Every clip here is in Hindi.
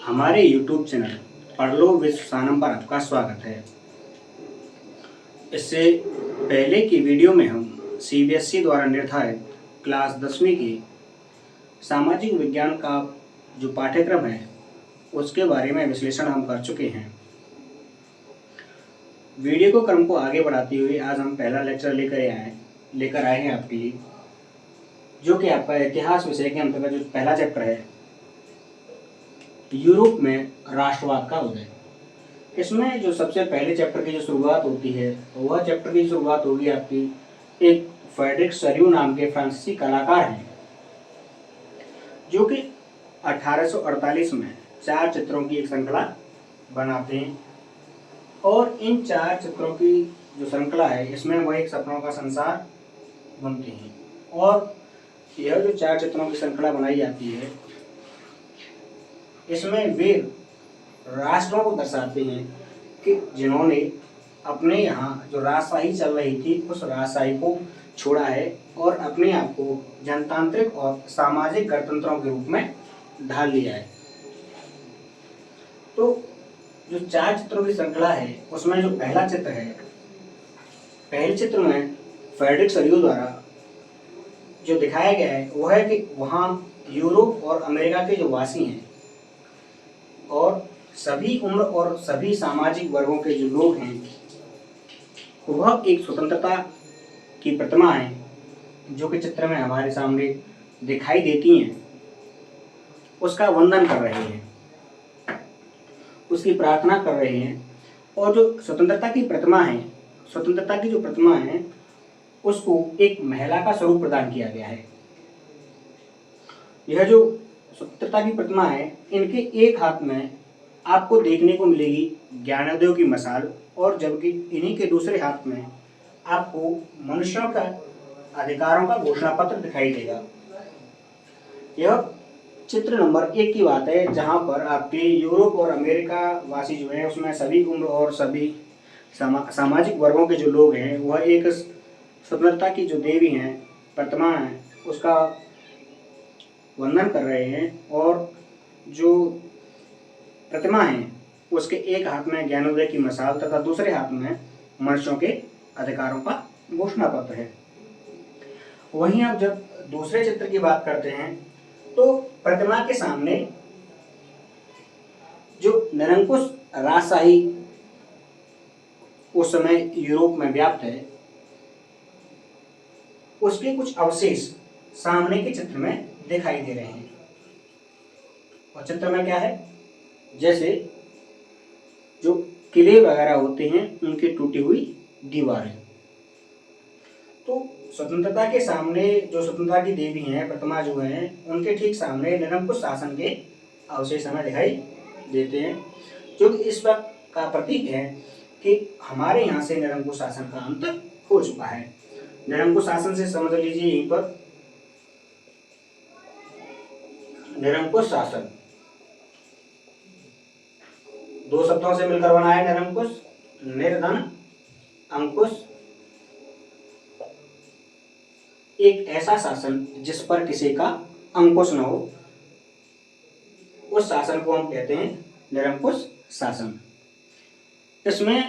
हमारे YouTube चैनल पढ़ लो विश्व सानम पर आपका स्वागत है। इससे पहले की वीडियो में हम CBSE द्वारा निर्धारित क्लास 10वीं की सामाजिक विज्ञान का जो पाठ्यक्रम है उसके बारे में विश्लेषण हम कर चुके हैं। वीडियो को क्रम को आगे बढ़ाते हुए आज हम पहला लेक्चर लेकर आए हैं आपके लिए, जो कि आपका इतिहास विषय के अंतर्गत जो पहला चैप्टर है, यूरोप में राष्ट्रवाद का उदय। इसमें जो सबसे पहले चैप्टर की जो शुरुआत होती है वह चैप्टर की शुरुआत होगी आपकी एक फ्रेडरिक सरियू नाम के फ्रांसीसी कलाकार हैं, जो कि 1848 में 4 चित्रों की एक श्रृंखला बनाते हैं। और इन 4 चित्रों की जो श्रृंखला है इसमें वह एक सपनों का संसार बुनते हैं। और यह जो 4 चित्रों की श्रृंखला बनाई जाती है इसमें वे राष्ट्रों को दर्शाते हैं कि जिन्होंने अपने यहाँ जो राजशाही चल रही थी उस राजशाही को छोड़ा है और अपने आप को जनतांत्रिक और सामाजिक गणतंत्रों के रूप में ढाल लिया है। तो जो 4 चित्रों की श्रृंखला है उसमें जो पहला चित्र है, पहले चित्र में फ्रेडरिक सरियू द्वारा जो दिखाया गया है वह है कि वहाँ यूरोप और अमेरिका के जो वासी हैं और सभी उम्र और सभी सामाजिक वर्गों के जो लोग हैं वह एक स्वतंत्रता की प्रतिमा है जो कि चित्र में हमारे सामने दिखाई देती हैं, उसका वंदन कर रहे हैं, उसकी प्रार्थना कर रहे हैं। और जो स्वतंत्रता की प्रतिमा है, स्वतंत्रता की जो प्रतिमा है उसको एक महिला का स्वरूप प्रदान किया गया है। यह जो स्वतंत्रता की प्रतिमा है इनके एक हाथ में आपको देखने को मिलेगी ज्ञानोदय की मशाल, और जबकि इन्हीं के दूसरे हाथ में आपको मनुष्यों का अधिकारों का घोषणा पत्र दिखाई देगा। यह चित्र नंबर 1 की बात है, जहां पर आपके यूरोप और अमेरिका वासी जो हैं उसमें सभी उम्र और सभी सामाजिक वर्गों के जो लोग हैं वह एक स्वतंत्रता की जो देवी हैं, प्रतिमा है, उसका वंदन कर रहे हैं। और जो प्रतिमा है उसके एक हाथ में ज्ञानोदय की मशाल तथा दूसरे हाथ में मनुष्यों के अधिकारों का घोषणा पत्र है। वहीं अब जब दूसरे चित्र की बात करते हैं तो प्रतिमा के सामने जो निरंकुश राजशाही उस समय यूरोप में व्याप्त है उसके कुछ अवशेष सामने के चित्र में दिखाई दे रहे हैं। और चित्र में क्या है, जैसे जो किले वगैरह होते हैं उनकी टूटी हुई दीवारें। तो स्वतंत्रता के सामने जो स्वतंत्रता की देवी हैं, प्रतिमा जो हैं, उनके ठीक सामने निरंकुश शासन के अवशेष हमें दिखाई देते हैं, जो कि इस बात का प्रतीक है कि हमारे यहाँ से निरंकुश शासन का अंत हो चुका है। निरंकुश शासन से समझ लीजिए यहीं पर निरंकुश शासन 2 शब्दों से मिलकर बना है निरंकुश, निर्धन अंकुश, एक ऐसा शासन जिस पर किसी का अंकुश न हो, उस शासन को हम कहते हैं निरंकुश शासन। इसमें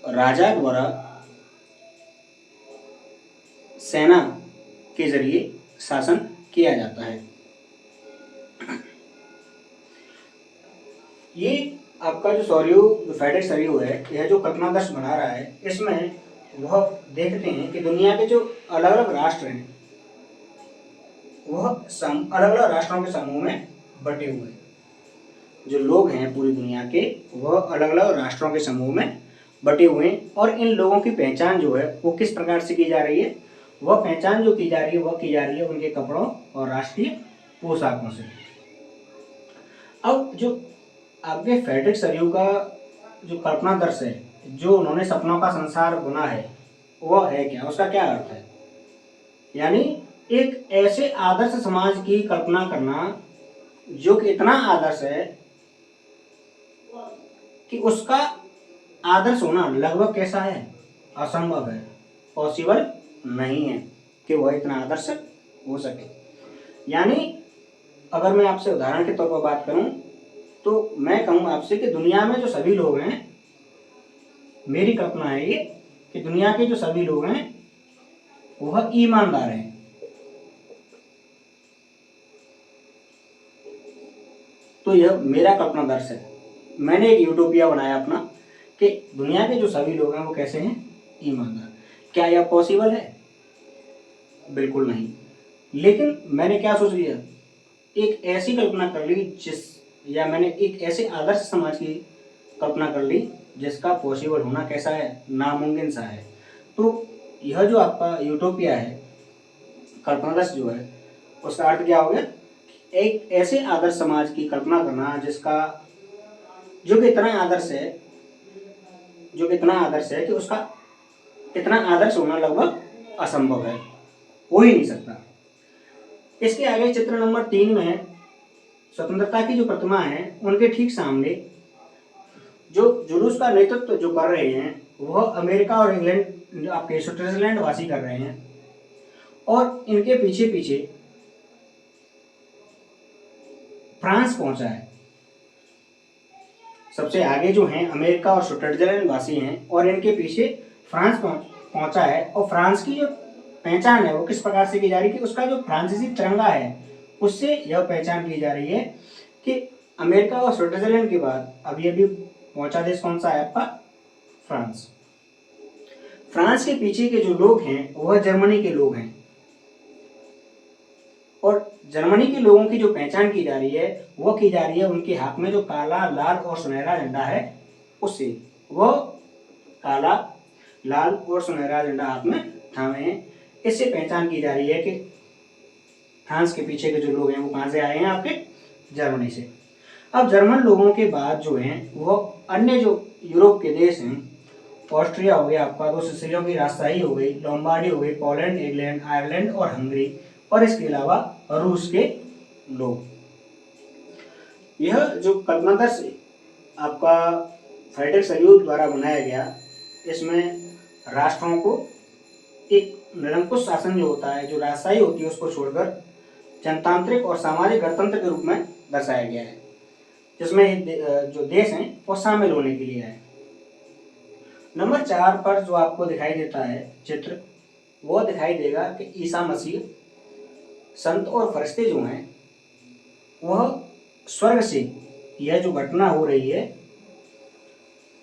राजा द्वारा सेना के जरिए शासन किया जाता है। ये आपका जो फ्रेडरिक सरियू है, यह जो कल्पनादर्श बना रहा है, इसमें वह देखते हैं कि दुनिया के जो अलग अलग राष्ट्र हैं वह अलग अलग राष्ट्रों के समूह में बटे हुए हैं। जो लोग हैं पूरी दुनिया के वह अलग अलग राष्ट्रों के समूह में बटे हुए हैं। और इन लोगों की पहचान जो है वो किस प्रकार से की जा रही है, वह पहचान जो की जा रही है वह की जा रही है उनके कपड़ों और राष्ट्रीय पोशाकों से। अब जो आपके फ्रेडरिक सरियू का जो कल्पनादर्श है, जो उन्होंने सपनों का संसार बुना है, वह है क्या, उसका क्या अर्थ है, यानी एक ऐसे आदर्श समाज की कल्पना करना जो कि इतना आदर्श है कि उसका आदर्श होना लगभग कैसा है, असंभव है, पॉसिबल नहीं है कि वह इतना आदर्श हो सके। यानी अगर मैं आपसे उदाहरण के तौर पर बात करूं तो मैं कहूँ आपसे कि दुनिया में जो सभी लोग हैं, मेरी कल्पना है ये कि दुनिया के जो सभी लोग हैं वह ईमानदार हैं। तो यह मेरा कल्पना दर्श है। मैंने एक यूटोपिया बनाया अपना कि दुनिया के जो सभी लोग हैं वो कैसे हैं, ईमानदार। क्या यह पॉसिबल है? बिल्कुल नहीं। लेकिन मैंने क्या सोच लिया, एक ऐसी कल्पना कर ली या मैंने एक ऐसे आदर्श समाज की कल्पना कर ली जिसका पॉसिबल होना कैसा है, नामुमकिन सा है। तो यह जो आपका यूटोपिया है, कल्पनादर्श जो है, उसका अर्थ क्या हो गया, एक ऐसे आदर्श समाज की कल्पना करना जिसका जो कि इतना आदर्श है कि उसका इतना आदर्श होना लगभग असंभव है, हो ही नहीं सकता। इसके आगे चित्र नंबर 3 में स्वतंत्रता की जो प्रतिमा है उनके ठीक सामने जो जुलूस का नेतृत्व जो कर रहे हैं वह अमेरिका और इंग्लैंड, आपके स्विट्जरलैंड वासी कर रहे हैं, और इनके पीछे पीछे फ्रांस पहुंचा है। सबसे आगे जो हैं अमेरिका और स्विट्जरलैंड वासी हैं, और इनके पीछे फ्रांस पहुंचा है। और फ्रांस की जो पहचान है वो किस प्रकार से की जा रही है कि उसका जो फ्रांसीसी तिरंगा है उससे यह पहचान की जा रही है कि अमेरिका और स्विट्जरलैंड के बाद अभी अभी पहुंचा देश कौन सा है आपका, फ्रांस। फ्रांस के पीछे के जो लोग हैं वह जर्मनी के लोग हैं, और जर्मनी के लोगों की जो पहचान की जा रही है वो की जा रही है उनके हाथ में जो काला, लाल और सुनहरा झंडा है उससे। वो काला, लाल और सुनहरा झंडा हाथ में थामे हैं। इससे पहचान की जा रही है कि फ्रांस के पीछे के जो लोग हैं वो कहाँ से आए हैं, आपके जर्मनी से। अब जर्मन लोगों के बाद जो हैं वो अन्य जो यूरोप के देश हैं, ऑस्ट्रिया हो गया आपका, तो सिसिलियों की राजशाही हो गई, लोम्बार्डी हो गई, पोलैंड, इंग्लैंड, आयरलैंड और हंगरी, और इसके अलावा रूस के लोग। यह जो कल्पनादर्श आपका फ्रेडरिक सरियुत द्वारा बनाया गया, इसमें राष्ट्रों को एक निरंकुश शासन जो होता है, जो राजशाही होती है, उसको छोड़कर जनतांत्रिक और सामाजिक गणतंत्र के रूप में दर्शाया गया है, जिसमें जो देश हैं वो शामिल होने के लिए है। नंबर 4 पर जो आपको दिखाई देता है चित्र, वो दिखाई देगा कि ईसा मसीह, संत और फरिश्ते जो हैं वह स्वर्ग से, यह जो घटना हो रही है,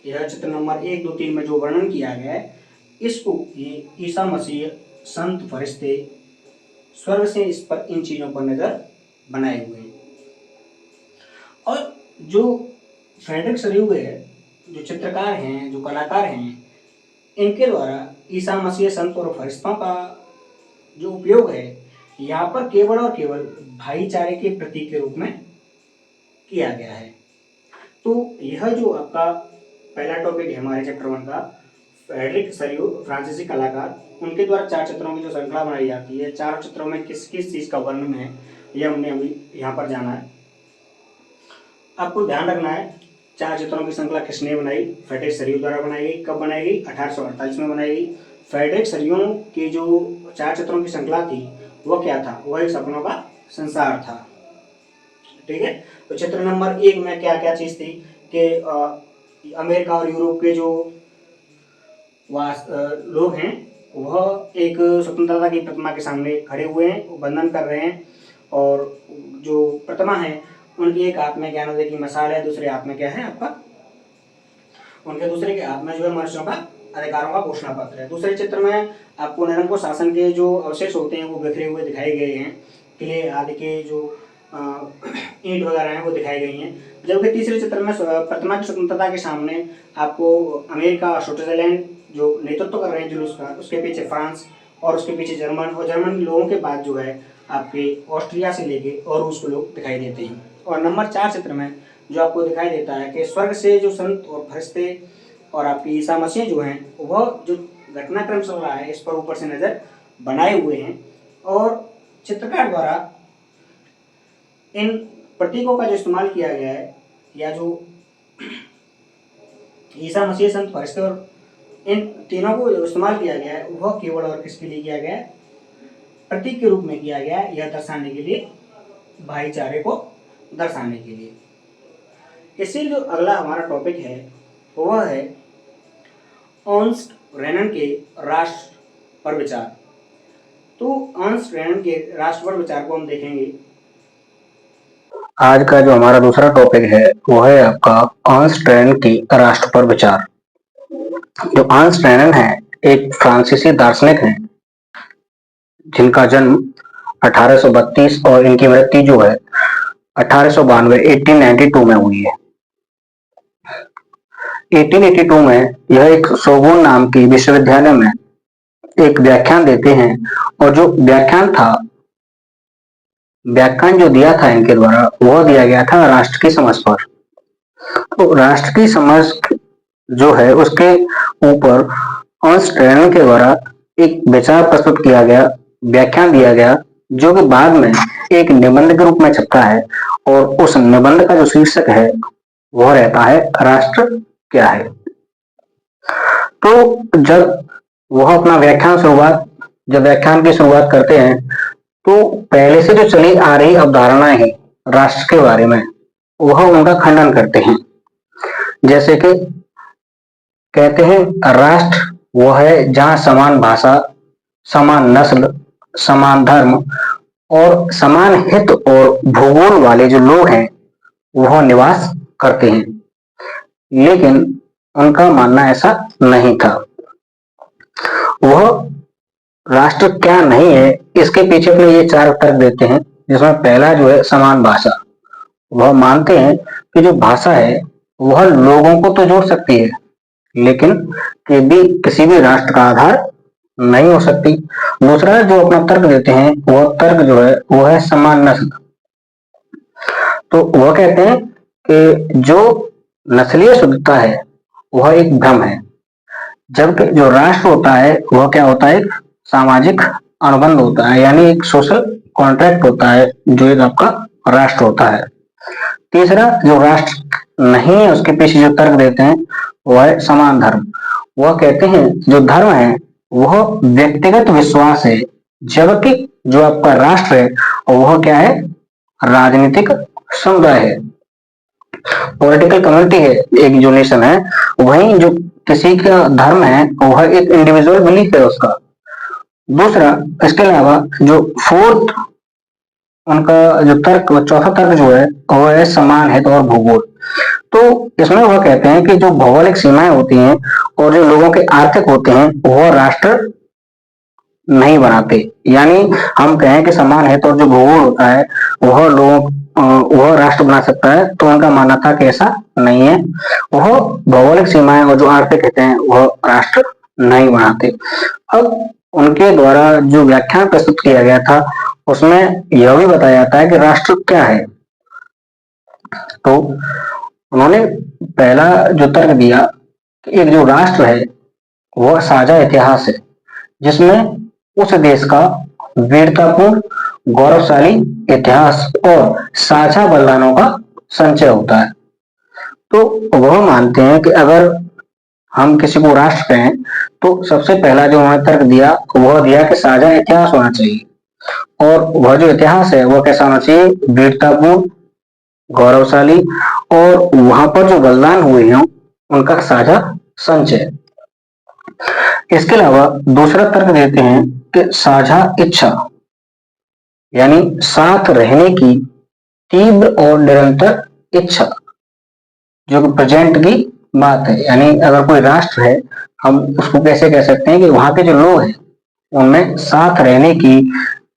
यह चित्र नंबर 1, 2, 3 में जो वर्णन किया गया है, इसको ये ईसा मसीह, संत, फरिश्ते स्वर्ग से इस पर इन चीजों पर नजर बनाए हुए हैं। और जो फ्रेडरिक सरियुत है, जो चित्रकार हैं, जो कलाकार हैं, इनके द्वारा ईसा मसीह, संत और फरिश्तों का जो उपयोग है यहाँ पर केवल और केवल भाईचारे के प्रतीक के रूप में किया गया है। तो यह जो आपका पहला टॉपिक है हमारे चैप्टर 1 का, फ्रेडरिक सरियुत, फ्रांसीसी कलाकार, उनके द्वारा 4 चित्रों की जो श्रृंखला बनाई जाती है, 4 चित्रों में किस किस चीज का वर्णन है यह हमने अभी यहाँ पर जाना है। आपको ध्यान रखना है 4 चित्रों की श्रृंखला किसने बनाई, फ्रेडरिक सरियुत द्वारा बनाई गई। कब बनाई गई? 1848 में बनाई गई। फ्रेडरिक सरियुत की जो 4 चित्रों की श्रृंखला थी वो क्या था? वह एक सपनों का संसार था। ठीक है, तो चित्र नंबर 1 में क्या क्या चीज थी कि अमेरिका और यूरोप के जो लोग हैं वह एक स्वतंत्रता की प्रतिमा के सामने खड़े हुए हैं, वो वंदन कर रहे हैं, और जो प्रतिमा है उनकी एक हाथ में ज्ञानोदय की मशाल है, दूसरे हाथ में क्या है आपका, उनके दूसरे के हाथ में जो है मनुष्यों का अधिकारों का घोषणा पत्र है। दूसरे चित्र में आपको निरंकुश शासन के जो अवशेष होते हैं वो बिखरे हुए दिखाए गए हैं, किले आदि के जो ईंट वगैरह हैं वो दिखाई गई हैं। जबकि तीसरे चित्र में प्रतिमा की स्वतंत्रता के सामने आपको अमेरिका और स्विट्जरलैंड जो नेतृत्व कर रहे हैं जुलूस का, उसके पीछे फ्रांस और उसके पीछे जर्मन, और जर्मन लोगों के बाद जो है आपके ऑस्ट्रिया से लेके और रूस के लोग दिखाई देते हैं। और नंबर 4 चित्र में जो आपको दिखाई देता है कि स्वर्ग से जो संत और फरिश्ते और आपकी ईसा मसीह जो हैं वह जो घटनाक्रम चल रहा है इस पर ऊपर से नजर बनाए हुए हैं, और चित्रकार द्वारा इन प्रतीकों का जो इस्तेमाल किया गया है, या जो ईसा मसीह, संत, फरिश्ते और इन तीनों को इस्तेमाल किया गया है वह केवल और किसके लिए किया गया है? प्रतीक के रूप में किया गया है, यह दर्शाने के लिए, भाईचारे को दर्शाने के लिए। इसीलिए जो अगला हमारा टॉपिक है वह है अर्नस्ट रेनन के राष्ट्र पर विचार। तो अर्नस्ट रेनन के राष्ट्र पर विचार को हम देखेंगे। आज का जो हमारा दूसरा टॉपिक है वो है आपका अर्नस्ट रेनन की राष्ट्र पर विचार। जो अर्नस्ट रेनन है एक फ्रांसीसी दार्शनिक हैं जिनका जन्म 1832 और इनकी मृत्यु जो है 1892 1892 में हुई है। 1882 में यह एक सोर्बोन नाम की विश्वविद्यालय में एक व्याख्यान देते हैं और जो व्याख्यान जो दिया था इनके द्वारा वह दिया गया था राष्ट्र की समझ पर। तो राष्ट्र की समझ जो है उसके ऊपर अर्नस्ट रेनन के द्वारा एक विचार प्रस्तुत किया गया, व्याख्यान दिया गया, जो कि बाद में एक निबंध के रूप में छपता है और उस निबंध का जो शीर्षक है वह रहता है राष्ट्र क्या है। तो जब वह अपना व्याख्यान की शुरुआत करते हैं तो पहले से जो चली आ रही अवधारणाएं हैं राष्ट्र के बारे में वह उनका खंडन करते हैं। जैसे कि कहते हैं राष्ट्र वह है जहां समान भाषा, समान नस्ल, समान धर्म और समान हित और भूगोल वाले जो लोग हैं वह निवास करते हैं। लेकिन उनका मानना ऐसा नहीं था। वह राष्ट्र क्या नहीं है इसके पीछे अपने ये 4 तर्क देते हैं, जिसमें पहला जो है समान भाषा। वह मानते हैं कि जो भाषा है वह लोगों को तो जोड़ सकती है लेकिन किसी भी राष्ट्र का आधार नहीं हो सकती। दूसरा जो अपना तर्क देते हैं वह तर्क जो है वह है समान नस्ल। तो वह कहते हैं कि जो नस्लीय शुद्धता है वह एक भ्रम है, जबकि जो राष्ट्र होता है वह क्या होता है, एक सामाजिक अनुबंध होता है, यानी एक सोशल कॉन्ट्रैक्ट होता है जो एक आपका राष्ट्र होता है। तीसरा जो राष्ट्र नहीं है उसके पीछे जो तर्क देते हैं वह है समान धर्म। वह कहते हैं जो धर्म है वह व्यक्तिगत विश्वास है, जबकि जो आपका राष्ट्र है वह क्या है, राजनीतिक समुदाय है, पॉलिटिकल कम्युनिटी है, एक जो नेशन है। वहीं जो किसी का धर्म है वह एक इंडिविजुअल बिलीफ है उसका। दूसरा इसके अलावा जो फोर्थ उनका जो तर्क, चौथा तर्क जो है वह है समान हित और भूगोल। तो इसमें वह कहते हैं कि जो भौगोलिक सीमाएं होती हैं और जो लोगों के आर्थिक होते हैं वह राष्ट्र नहीं बनाते। यानी हम कहें कि समान हित और जो भूगोल होता है वह राष्ट्र बना सकता है, तो उनका मानना था कि ऐसा नहीं है। वह भौगोलिक सीमाएं और जो आर्थिक हित हैं वह राष्ट्र नहीं बनाते। अब उनके द्वारा जो व्याख्यान प्रस्तुत किया गया था उसमें यह भी बताया जाता है कि राष्ट्र क्या है। तो उन्होंने पहला जो तर्क दिया कि एक जो राष्ट्र है वह साझा इतिहास है, जिसमें उस देश का वीरतापूर्ण गौरवशाली इतिहास और साझा बलिदानों का संचय होता है। तो वह मानते हैं कि अगर हम किसी को राष्ट्र कहें तो सबसे पहला जो उन्होंने तर्क दिया वह दिया कि साझा इतिहास होना चाहिए, और वह जो इतिहास है वह कैसा होना चाहिए, वीरतापूर्ण, गौरवशाली, और वहां पर जो बलिदान हुए हैं उनका साझा संचय। इसके अलावा दूसरा तर्क देते हैं कि साझा इच्छा, यानी साथ रहने की तीव्र और निरंतर इच्छा, जो कि प्रेजेंट की बात है। यानी अगर कोई राष्ट्र है हम उसको कैसे कह सकते हैं कि वहां के जो लोग हैं उनमें साथ रहने की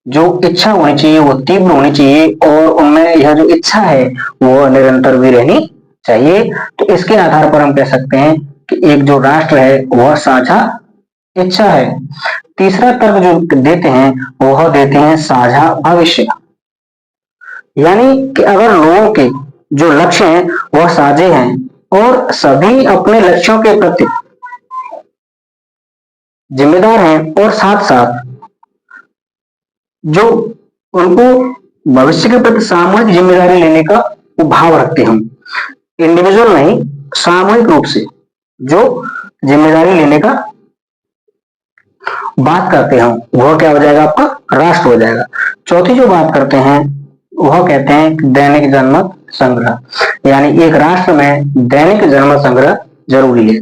जो इच्छा होनी चाहिए वो तीव्र होनी चाहिए, और उनमें यह जो इच्छा है वो निरंतर भी रहनी चाहिए। तो इसके आधार पर हम कह सकते हैं कि एक जो राष्ट्र है वह साझा इच्छा है। तीसरा तर्क जो देते हैं वह देते हैं साझा भविष्य, यानी कि अगर लोगों के जो लक्ष्य हैं वह साझे हैं और सभी अपने लक्ष्यों के प्रति जिम्मेदार हैं, और साथ साथ जो उनको भविष्य के प्रति सामूहिक जिम्मेदारी लेने का भाव रखते हैं, इंडिविजुअल नहीं, सामूहिक रूप से जो जिम्मेदारी लेने का बात करते हैं वह क्या हो जाएगा, आपका राष्ट्र हो जाएगा। चौथी जो बात करते हैं वह कहते हैं दैनिक जनमत संग्रह। यानी एक राष्ट्र में दैनिक जनमत संग्रह जरूरी है।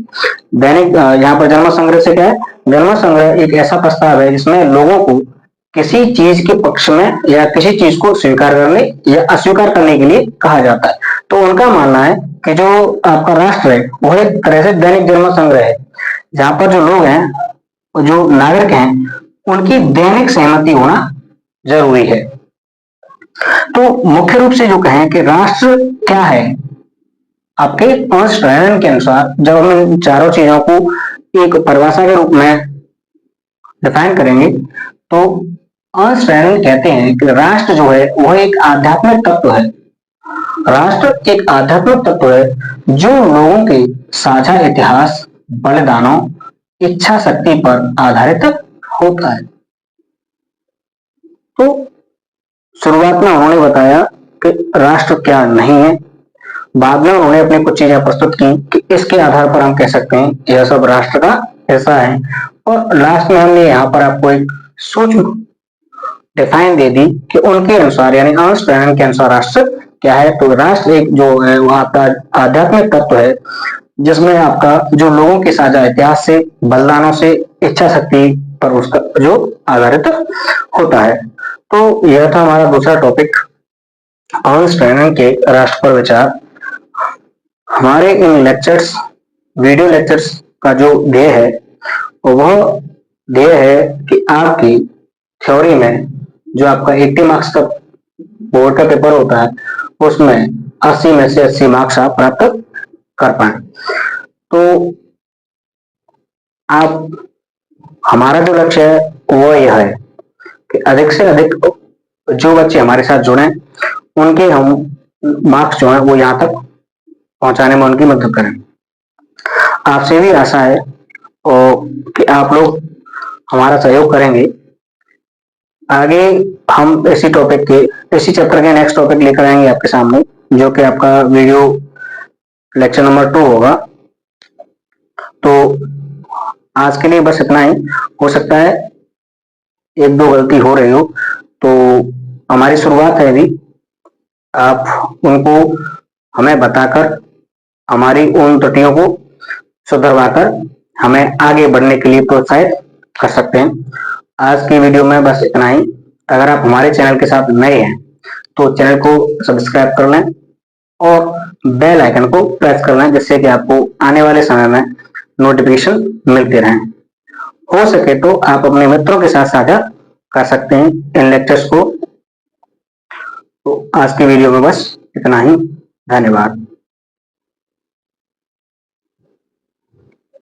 दैनिक यहाँ पर जनमत संग्रह से क्या है, जनमत संग्रह एक ऐसा प्रस्ताव है जिसमें लोगों को किसी चीज के पक्ष में या किसी चीज को स्वीकार करने या अस्वीकार करने के लिए कहा जाता है। तो उनका मानना है कि जो आपका राष्ट्र है वह एक तरह से दैनिक जनमत संग्रह है, जहां पर जो लोग हैं, जो नागरिक हैं, उनकी दैनिक सहमति होना जरूरी है। तो मुख्य रूप से जो कहें कि राष्ट्र क्या है, आपके अंश के अनुसार जब हम इन चारों चीजों को एक परिभाषा के रूप में डिफाइन करेंगे तो अंश कहते हैं कि राष्ट्र जो है वह एक आध्यात्मिक तत्व है। राष्ट्र एक आध्यात्मिक तत्व है जो लोगों के साझा इतिहास, बलिदानों, इच्छा शक्ति पर आधारित होता है। तो शुरुआत में उन्होंने बताया कि राष्ट्र क्या नहीं है, बाद में उन्होंने अपनी कुछ चीजें प्रस्तुत की कि इसके आधार पर हम कह सकते हैं यह सब राष्ट्र का हिस्सा है, और लास्ट में हमने यहाँ पर आपको एक सूक्ष्म डिफाइन दे दी कि उनके अनुसार यानी अंश के अनुसार राष्ट्र क्या है। तो राष्ट्र एक जो है वो आपका आध्यात्मिक तत्व है जिसमें आपका जो लोगों के साझा इतिहास से, बलिदानों से, इच्छा शक्ति पर उसका जो आधारित होता है। तो यह था हमारा दूसरा टॉपिक, अंश के राष्ट्र पर विचार। हमारे इन लेक्चर्स, वीडियो लेक्चर्स का जो ध्येय है वह ध्येय है कि आपकी थ्योरी में जो आपका 80 मार्क्स का बोर्ड का पेपर होता है उसमें 80 में से 80 मार्क्स आप प्राप्त कर पाए। तो आप, हमारा जो लक्ष्य है वो यह है कि अधिक से अधिक जो बच्चे हमारे साथ जुड़े उनके हम मार्क्स जो है वो यहाँ तक पहुंचाने में उनकी मदद करें। आपसे भी आशा है और कि आप लोग हमारा सहयोग करेंगे। आगे हम इसी टॉपिक के, इसी चैप्टर के नेक्स्ट टॉपिक लेकर आएंगे आपके सामने, जो कि आपका वीडियो लेक्चर नंबर 2 होगा। तो आज के लिए बस इतना ही। हो सकता है एक दो गलती हो रही हो, तो हमारी शुरुआत है अभी, आप उनको हमें बताकर हमारी उन त्रुटियों को सुधरवाकर हमें आगे बढ़ने के लिए प्रोत्साहित कर सकते हैं। आज की वीडियो में बस इतना ही। अगर आप हमारे चैनल के साथ नए हैं तो चैनल को सब्सक्राइब कर लें और बेल आइकन को प्रेस कर लें, जिससे कि आपको आने वाले समय में नोटिफिकेशन मिलते रहें। हो सके तो आप अपने मित्रों के साथ साझा कर सकते हैं इन लेक्चर्स को। तो आज की वीडियो में बस इतना ही। धन्यवाद।